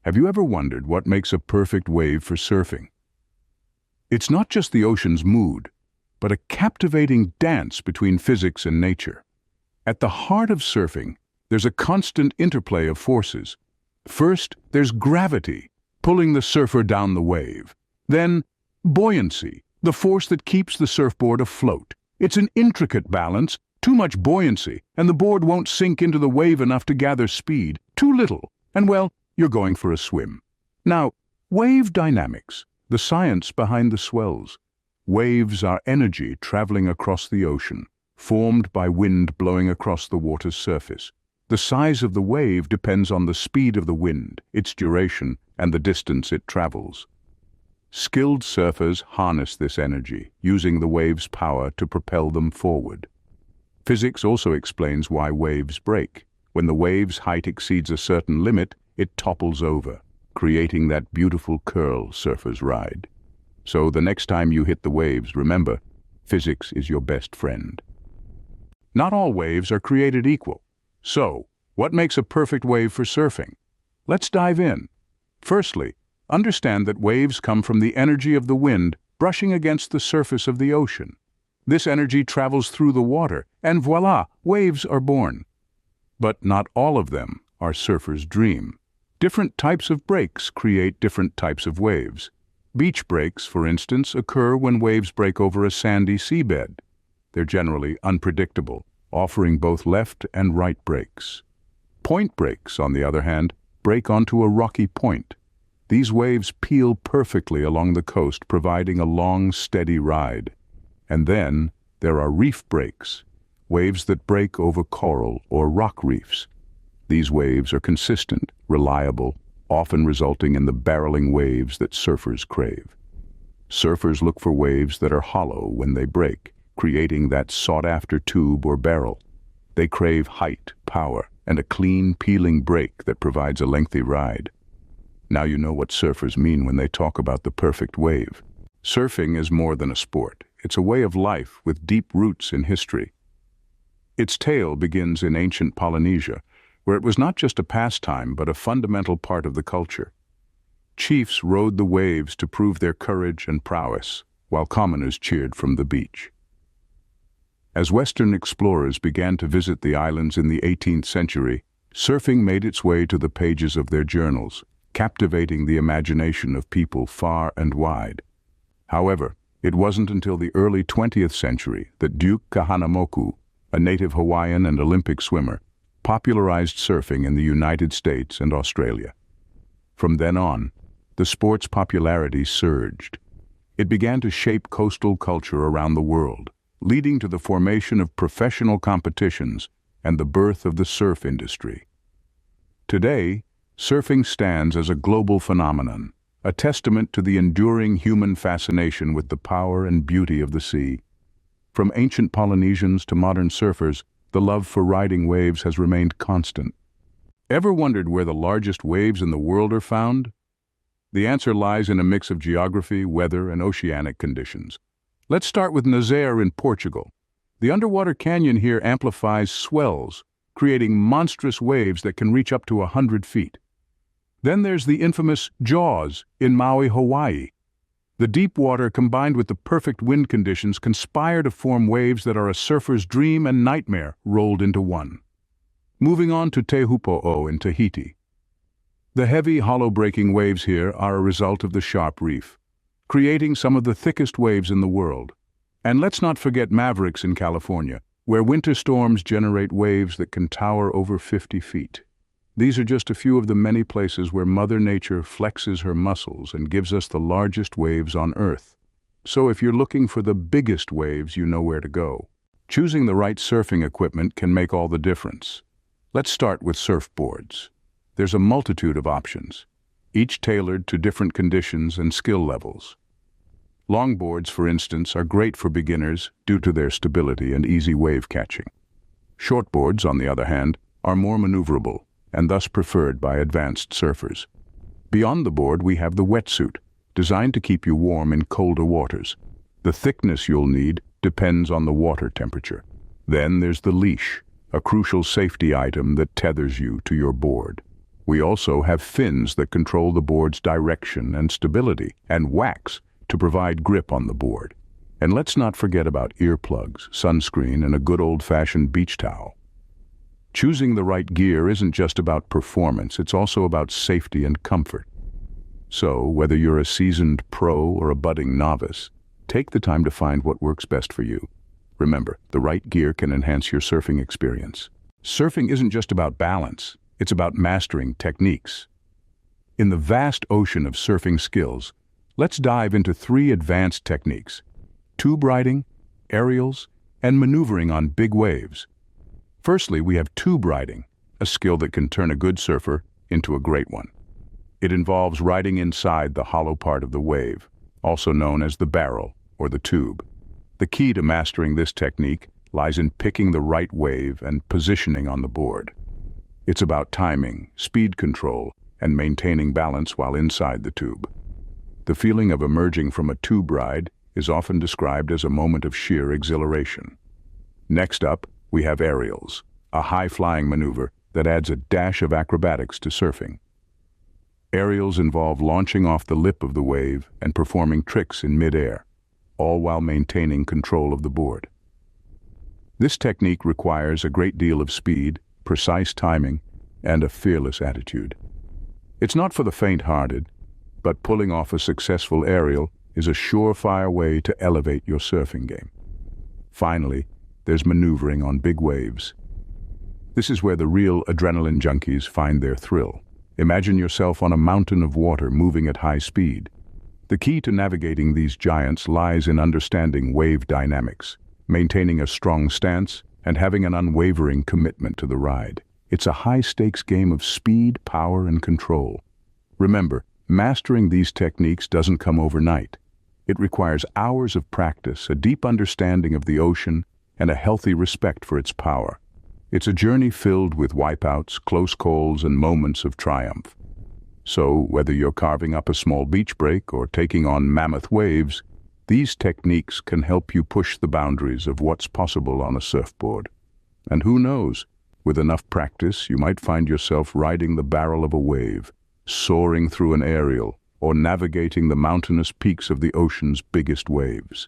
Have you ever wondered what makes a perfect wave for surfing? It's not just the ocean's mood, but a captivating dance between physics and nature. At the heart of surfing, there's a constant interplay of forces. First, there's gravity, pulling the surfer down the wave. Then, buoyancy, the force that keeps the surfboard afloat. It's an intricate balance. Too much buoyancy, and the board won't sink into the wave enough to gather speed. Too little, and well, you're going for a swim. Now, wave dynamics, the science behind the swells. Waves are energy traveling across the ocean, formed by wind blowing across the water's surface. The size of the wave depends on the speed of the wind, its duration, and the distance it travels. Skilled surfers harness this energy, using the wave's power to propel them forward. Physics also explains why waves break. When the wave's height exceeds a certain limit, it topples over, creating that beautiful curl surfers ride. So the next time you hit the waves, remember, physics is your best friend. Not all waves are created equal. So, what makes a perfect wave for surfing? Let's dive in. Firstly, understand that waves come from the energy of the wind brushing against the surface of the ocean. This energy travels through the water, and voila, waves are born. But not all of them are surfers' dream. Different types of breaks create different types of waves. Beach breaks, for instance, occur when waves break over a sandy seabed. They're generally unpredictable, offering both left and right breaks. Point breaks, on the other hand, break onto a rocky point. These waves peel perfectly along the coast, providing a long, steady ride. And then there are reef breaks, waves that break over coral or rock reefs. These waves are consistent, reliable, often resulting in the barreling waves that surfers crave. Surfers look for waves that are hollow when they break, creating that sought-after tube or barrel. They crave height, power, and a clean, peeling break that provides a lengthy ride. Now you know what surfers mean when they talk about the perfect wave. Surfing is more than a sport. It's a way of life with deep roots in history. Its tale begins in ancient Polynesia, where it was not just a pastime but a fundamental part of the culture. Chiefs rode the waves to prove their courage and prowess, while commoners cheered from the beach. As Western explorers began to visit the islands in the 18th century, surfing made its way to the pages of their journals, captivating the imagination of people far and wide. However, it wasn't until the early 20th century that Duke Kahanamoku, a native Hawaiian and Olympic swimmer, popularized surfing in the United States and Australia. From then on, the sport's popularity surged. It began to shape coastal culture around the world, leading to the formation of professional competitions and the birth of the surf industry. Today, surfing stands as a global phenomenon, a testament to the enduring human fascination with the power and beauty of the sea. From ancient Polynesians to modern surfers, the love for riding waves has remained constant. Ever wondered where the largest waves in the world are found? The answer lies in a mix of geography, weather, and oceanic conditions. Let's start with Nazaré in Portugal. The underwater canyon here amplifies swells, creating monstrous waves that can reach up to 100 feet. Then there's the infamous Jaws in Maui, Hawaii. The deep water combined with the perfect wind conditions conspire to form waves that are a surfer's dream and nightmare rolled into one. Moving on to Tehupo'o in Tahiti. The heavy, hollow-breaking waves here are a result of the sharp reef, creating some of the thickest waves in the world. And let's not forget Mavericks in California, where winter storms generate waves that can tower over 50 feet. These are just a few of the many places where Mother Nature flexes her muscles and gives us the largest waves on Earth. So if you're looking for the biggest waves, you know where to go. Choosing the right surfing equipment can make all the difference. Let's start with surfboards. There's a multitude of options, each tailored to different conditions and skill levels. Longboards, for instance, are great for beginners due to their stability and easy wave catching. Shortboards, on the other hand, are more maneuverable and thus preferred by advanced surfers. Beyond the board, we have the wetsuit, designed to keep you warm in colder waters. The thickness you'll need depends on the water temperature. Then there's the leash, a crucial safety item that tethers you to your board. We also have fins that control the board's direction and stability, and wax to provide grip on the board. And let's not forget about earplugs, sunscreen, and a good old-fashioned beach towel. Choosing the right gear isn't just about performance, it's also about safety and comfort. So, whether you're a seasoned pro or a budding novice, take the time to find what works best for you. Remember, the right gear can enhance your surfing experience. Surfing isn't just about balance, it's about mastering techniques. In the vast ocean of surfing skills, let's dive into 3 advanced techniques: tube riding, aerials, and maneuvering on big waves. Firstly, we have tube riding, a skill that can turn a good surfer into a great one. It involves riding inside the hollow part of the wave, also known as the barrel or the tube. The key to mastering this technique lies in picking the right wave and positioning on the board. It's about timing, speed control, and maintaining balance while inside the tube. The feeling of emerging from a tube ride is often described as a moment of sheer exhilaration. Next up, we have aerials, a high-flying maneuver that adds a dash of acrobatics to surfing. Aerials involve launching off the lip of the wave and performing tricks in mid-air, all while maintaining control of the board. This technique requires a great deal of speed, precise timing, and a fearless attitude. It's not for the faint-hearted, but pulling off a successful aerial is a surefire way to elevate your surfing game. Finally, there's maneuvering on big waves. This is where the real adrenaline junkies find their thrill. Imagine yourself on a mountain of water moving at high speed. The key to navigating these giants lies in understanding wave dynamics, maintaining a strong stance, and having an unwavering commitment to the ride. It's a high-stakes game of speed, power, and control. Remember, mastering these techniques doesn't come overnight. It requires hours of practice, a deep understanding of the ocean, and a healthy respect for its power. It's a journey filled with wipeouts, close calls, and moments of triumph. So, whether you're carving up a small beach break or taking on mammoth waves, these techniques can help you push the boundaries of what's possible on a surfboard. And who knows, with enough practice, you might find yourself riding the barrel of a wave, soaring through an aerial, or navigating the mountainous peaks of the ocean's biggest waves.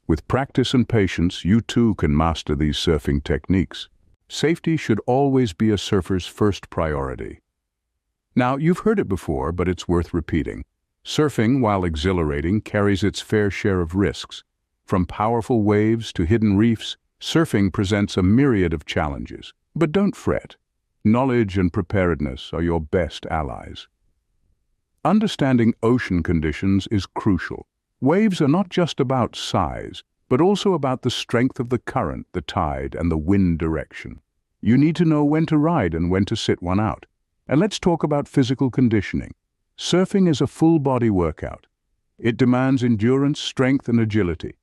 With practice and patience, you too can master these surfing techniques. Safety should always be a surfer's first priority. Now, you've heard it before, but it's worth repeating. Surfing, while exhilarating, carries its fair share of risks. From powerful waves to hidden reefs, surfing presents a myriad of challenges. But don't fret. Knowledge and preparedness are your best allies. Understanding ocean conditions is crucial. Waves are not just about size, but also about the strength of the current, the tide, and the wind direction. You need to know when to ride and when to sit one out. And let's talk about physical conditioning. Surfing is a full-body workout. It demands endurance, strength, and agility.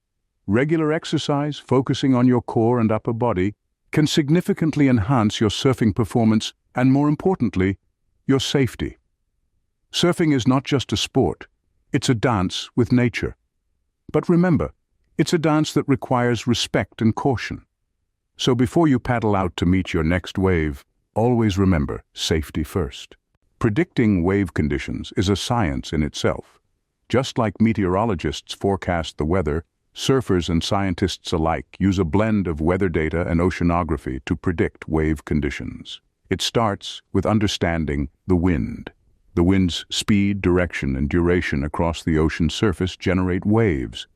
Regular exercise, focusing on your core and upper body, can significantly enhance your surfing performance and, more importantly, your safety. Surfing is not just a sport, it's a dance with nature. But remember, it's a dance that requires respect and caution. So before you paddle out to meet your next wave, always remember safety first. Predicting wave conditions is a science in itself. Just like meteorologists forecast the weather, surfers and scientists alike use a blend of weather data and oceanography to predict wave conditions. It starts with understanding the wind. The wind's speed, direction, and duration across the ocean surface generate waves.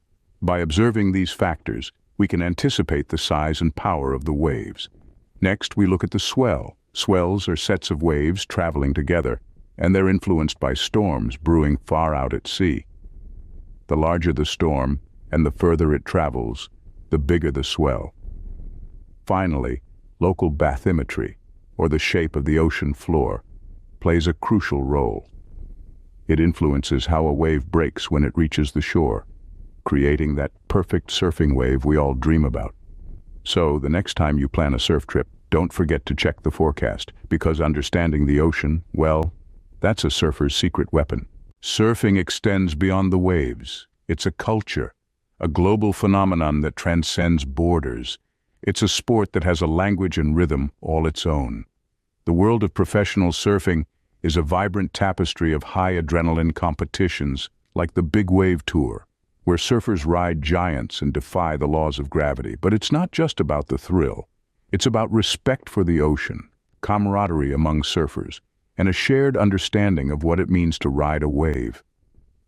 By observing these factors, we can anticipate the size and power of the waves. Next, we look at the swell. Swells are sets of waves traveling together, and they're influenced by storms brewing far out at sea. The larger the storm, and the further it travels, the bigger the swell. Finally, local bathymetry, or the shape of the ocean floor, plays a crucial role. It influences how a wave breaks when it reaches the shore, creating that perfect surfing wave we all dream about. So, the next time you plan a surf trip, don't forget to check the forecast, because understanding the ocean, well, that's a surfer's secret weapon. Surfing extends beyond the waves. It's a culture, a global phenomenon that transcends borders. It's a sport that has a language and rhythm all its own. The world of professional surfing is a vibrant tapestry of high adrenaline competitions like the Big Wave Tour, where surfers ride giants and defy the laws of gravity. But it's not just about the thrill. It's about respect for the ocean, camaraderie among surfers, and a shared understanding of what it means to ride a wave.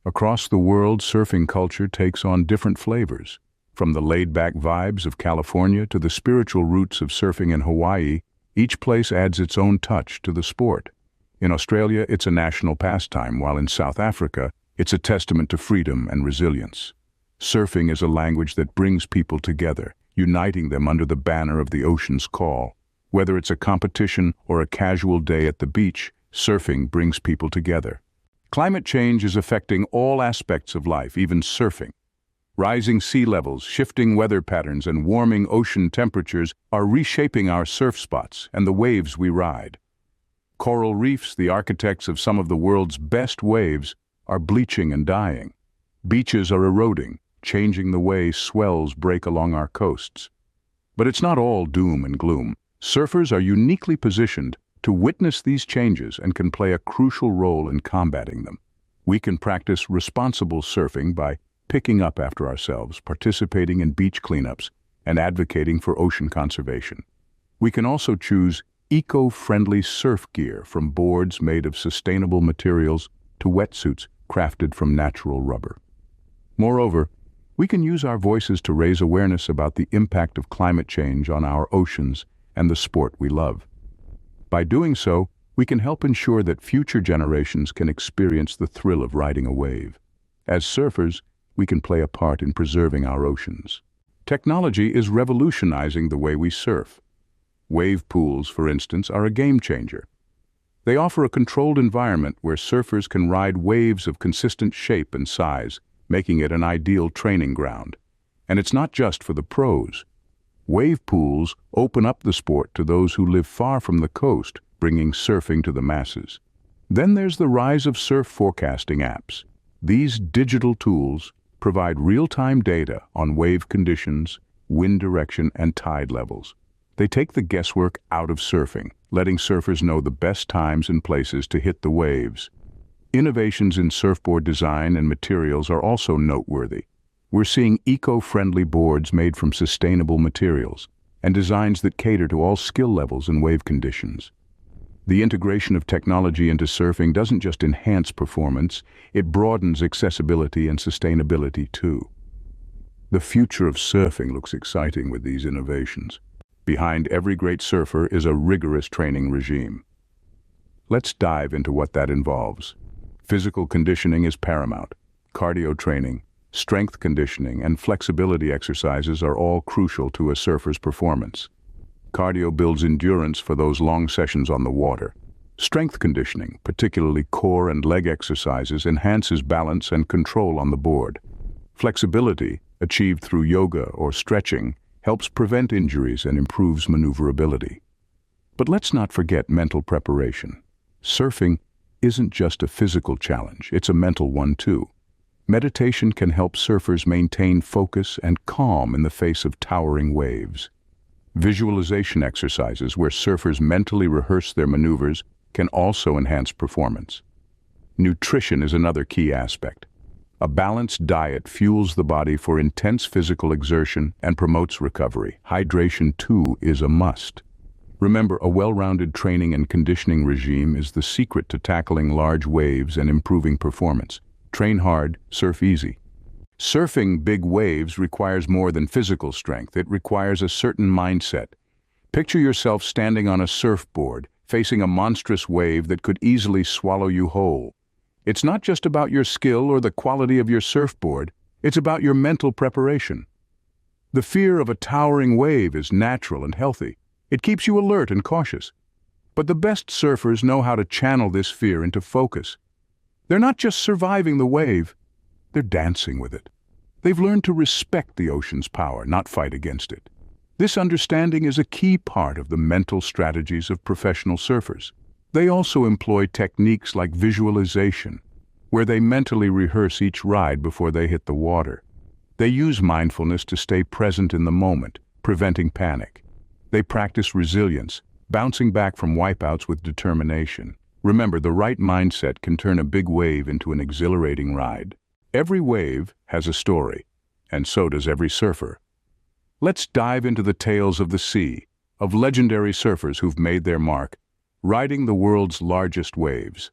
Across the world, surfing culture takes on different flavors. From the laid-back vibes of California to the spiritual roots of surfing in Hawaii, each place adds its own touch to the sport. In Australia, it's a national pastime, while in South Africa, it's a testament to freedom and resilience. Surfing is a language that brings people together, uniting them under the banner of the ocean's call. Whether it's a competition or a casual day at the beach, surfing brings people together. Climate change is affecting all aspects of life, even surfing. Rising sea levels, shifting weather patterns, and warming ocean temperatures are reshaping our surf spots and the waves we ride. Coral reefs, the architects of some of the world's best waves, are bleaching and dying. Beaches are eroding, changing the way swells break along our coasts. But it's not all doom and gloom. Surfers are uniquely positioned to witness these changes and can play a crucial role in combating them. We can practice responsible surfing by picking up after ourselves, participating in beach cleanups, and advocating for ocean conservation. We can also choose eco-friendly surf gear, from boards made of sustainable materials to wetsuits crafted from natural rubber. Moreover, we can use our voices to raise awareness about the impact of climate change on our oceans and the sport we love. By doing so, we can help ensure that future generations can experience the thrill of riding a wave. As surfers, we can play a part in preserving our oceans. Technology is revolutionizing the way we surf. Wave pools, for instance, are a game changer. They offer a controlled environment where surfers can ride waves of consistent shape and size, making it an ideal training ground. And it's not just for the pros. Wave pools open up the sport to those who live far from the coast, bringing surfing to the masses. Then there's the rise of surf forecasting apps. These digital tools provide real-time data on wave conditions, wind direction, and tide levels. They take the guesswork out of surfing, letting surfers know the best times and places to hit the waves. Innovations in surfboard design and materials are also noteworthy. We're seeing eco-friendly boards made from sustainable materials and designs that cater to all skill levels and wave conditions. The integration of technology into surfing doesn't just enhance performance, it broadens accessibility and sustainability too. The future of surfing looks exciting with these innovations. Behind every great surfer is a rigorous training regime. Let's dive into what that involves. Physical conditioning is paramount. Cardio training, strength conditioning, and flexibility exercises are all crucial to a surfer's performance. Cardio builds endurance for those long sessions on the water. Strength conditioning, particularly core and leg exercises, enhances balance and control on the board. Flexibility, achieved through yoga or stretching, helps prevent injuries and improves maneuverability. But let's not forget mental preparation. Surfing isn't just a physical challenge, it's a mental one too. Meditation can help surfers maintain focus and calm in the face of towering waves. Visualization exercises where surfers mentally rehearse their maneuvers can also enhance performance. Nutrition is another key aspect. A balanced diet fuels the body for intense physical exertion and promotes recovery. Hydration, too, is a must. Remember, a well-rounded training and conditioning regime is the secret to tackling large waves and improving performance. Train hard, surf easy. Surfing big waves requires more than physical strength. It requires a certain mindset. Picture yourself standing on a surfboard, facing a monstrous wave that could easily swallow you whole. It's not just about your skill or the quality of your surfboard, it's about your mental preparation. The fear of a towering wave is natural and healthy. It keeps you alert and cautious. But the best surfers know how to channel this fear into focus. They're not just surviving the wave, they're dancing with it. They've learned to respect the ocean's power, not fight against it. This understanding is a key part of the mental strategies of professional surfers. They also employ techniques like visualization, where they mentally rehearse each ride before they hit the water. They use mindfulness to stay present in the moment, preventing panic. They practice resilience, bouncing back from wipeouts with determination. Remember, the right mindset can turn a big wave into an exhilarating ride. Every wave has a story, and so does every surfer. Let's dive into the tales of the sea, of legendary surfers who've made their mark, riding the world's largest waves.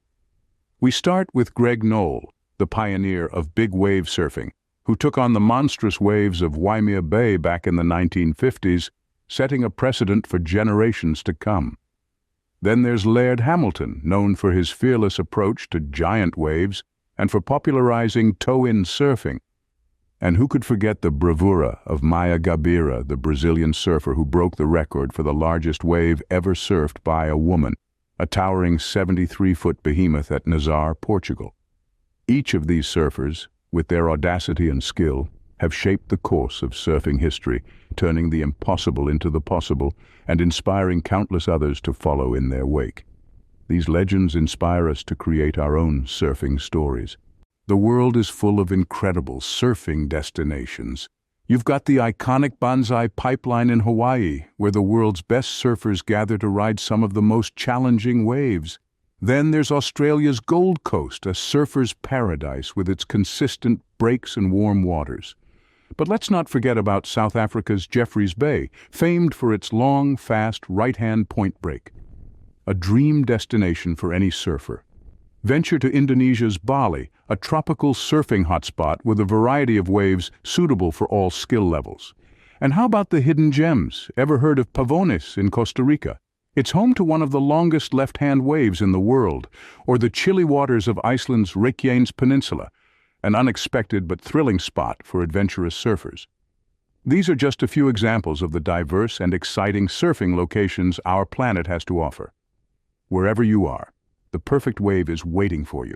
We start with Greg Knoll, the pioneer of big wave surfing, who took on the monstrous waves of Waimea Bay back in the 1950s, setting a precedent for generations to come. Then there's Laird Hamilton, known for his fearless approach to giant waves and for popularizing toe-in surfing. And who could forget the bravura of Maia Gabeira, the Brazilian surfer who broke the record for the largest wave ever surfed by a woman, a towering 73-foot behemoth at Nazar, Portugal. Each of these surfers, with their audacity and skill, have shaped the course of surfing history, turning the impossible into the possible and inspiring countless others to follow in their wake. These legends inspire us to create our own surfing stories. The world is full of incredible surfing destinations. You've got the iconic Banzai Pipeline in Hawaii, where the world's best surfers gather to ride some of the most challenging waves. Then there's Australia's Gold Coast, a surfer's paradise with its consistent breaks and warm waters. But let's not forget about South Africa's Jeffreys Bay, famed for its long, fast, right-hand point break. A dream destination for any surfer. Venture to Indonesia's Bali, a tropical surfing hotspot with a variety of waves suitable for all skill levels. And how about the hidden gems? Ever heard of Pavones in Costa Rica? It's home to one of the longest left-hand waves in the world, or the chilly waters of Iceland's Reykjanes Peninsula, an unexpected but thrilling spot for adventurous surfers. These are just a few examples of the diverse and exciting surfing locations our planet has to offer. Wherever you are, the perfect wave is waiting for you.